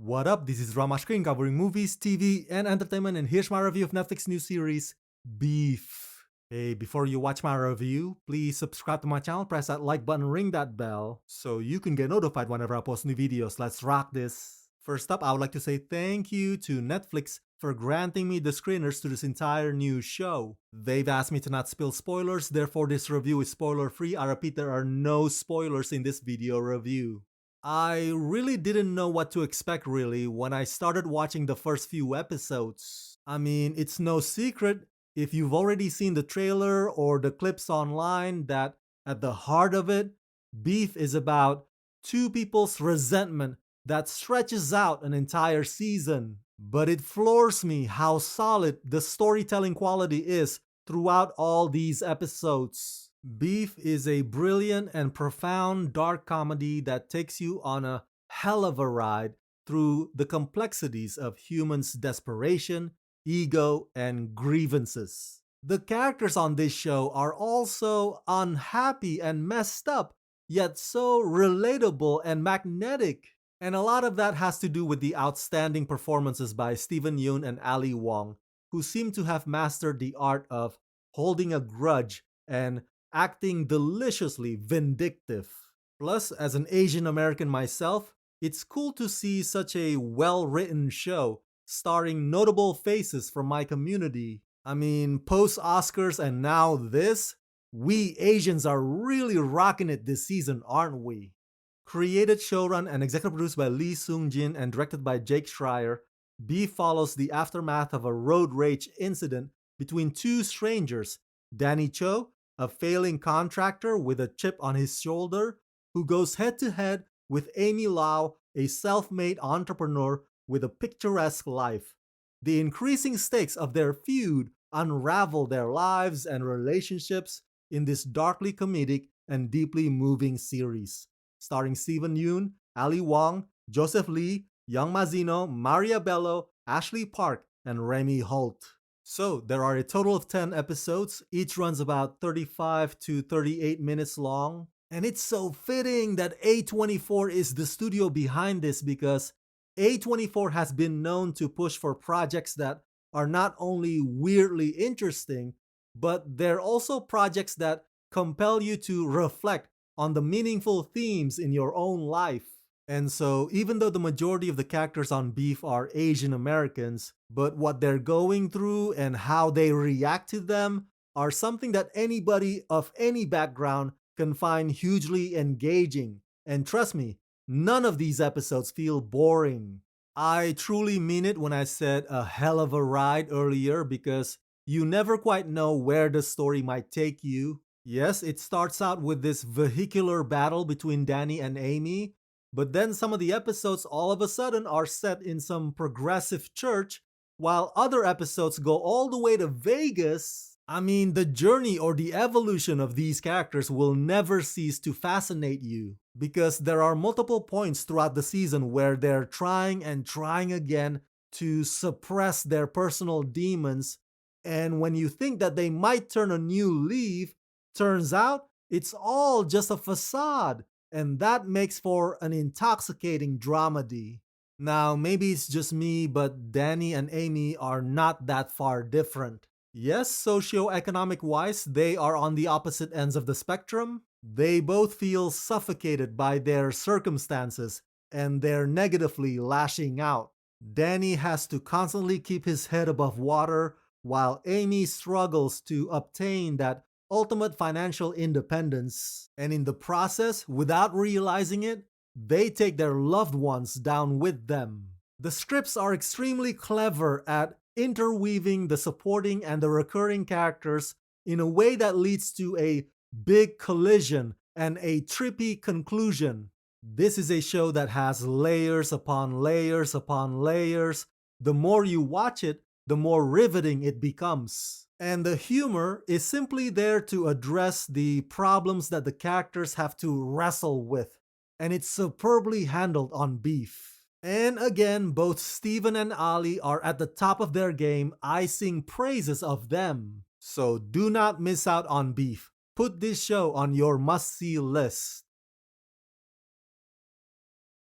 What up? This is Rama Screen covering movies, TV, and entertainment, and here's my review of Netflix new series, Beef. Hey, before you watch my review, please subscribe to my channel, press that like button, ring that bell, so you can get notified whenever I post new videos. Let's rock this! First up, I would like to say thank you to Netflix for granting me the screeners to this entire new show. They've asked me to not spill spoilers, therefore this review is spoiler free. I repeat, there are no spoilers in this video review. I really didn't know what to expect really when I started watching the first few episodes. I mean, it's no secret if you've already seen the trailer or the clips online that at the heart of it, Beef is about two people's resentment that stretches out an entire season. But it floors me how solid the storytelling quality is throughout all these episodes. Beef is a brilliant and profound dark comedy that takes you on a hell of a ride through the complexities of humans' desperation, ego, and grievances. The characters on this show are also unhappy and messed up, yet so relatable and magnetic. And a lot of that has to do with the outstanding performances by Yeun and Ali Wong, who seem to have mastered the art of holding a grudge and acting deliciously vindictive. Plus, as an Asian American myself, it's cool to see such a well-written show starring notable faces from my community. I mean, post-Oscars and now this, we Asians are really rocking it this season, aren't we? Created, showrun, and executive produced by Lee Seung-jin and directed by Jake Schreier, Beef follows the aftermath of a road rage incident between two strangers, Danny Cho, a failing contractor with a chip on his shoulder, who goes head-to-head with Amy Lau, a self-made entrepreneur with a picturesque life. The increasing stakes of their feud unravel their lives and relationships in this darkly comedic and deeply moving series. Starring Yeun, Ali Wong, Joseph Lee, Young Mazino, Maria Bello, Ashley Park, and Remy Holt. So, there are a total of 10 episodes, each runs about 35 to 38 minutes long. And it's so fitting that A24 is the studio behind this because A24 has been known to push for projects that are not only weirdly interesting, but they're also projects that compel you to reflect on the meaningful themes in your own life. And so, even though the majority of the characters on Beef are Asian Americans, but what they're going through and how they react to them are something that anybody of any background can find hugely engaging. And trust me, none of these episodes feel boring. I truly mean it when I said a hell of a ride earlier because you never quite know where the story might take you. Yes, it starts out with this vehicular battle between Danny and Amy, but then some of the episodes all of a sudden are set in some progressive church, while other episodes go all the way to Vegas. I mean, the journey or the evolution of these characters will never cease to fascinate you, because there are multiple points throughout the season where they're trying and trying again to suppress their personal demons, and when you think that they might turn a new leaf, turns out it's all just a facade. And that makes for an intoxicating dramedy. Now, maybe it's just me, but Danny and Amy are not that far different. Yes, socioeconomic wise, they are on the opposite ends of the spectrum. They both feel suffocated by their circumstances, and they're negatively lashing out. Danny has to constantly keep his head above water, while Amy struggles to obtain that ultimate financial independence, and in the process, without realizing it, they take their loved ones down with them. The scripts are extremely clever at interweaving the supporting and the recurring characters in a way that leads to a big collision and a trippy conclusion. This is a show that has layers upon layers upon layers. The more you watch it, the more riveting it becomes. And the humor is simply there to address the problems that the characters have to wrestle with. And it's superbly handled on Beef. And again, both Steven and Ali are at the top of their game. I sing praises of them. So do not miss out on Beef. Put this show on your must-see list.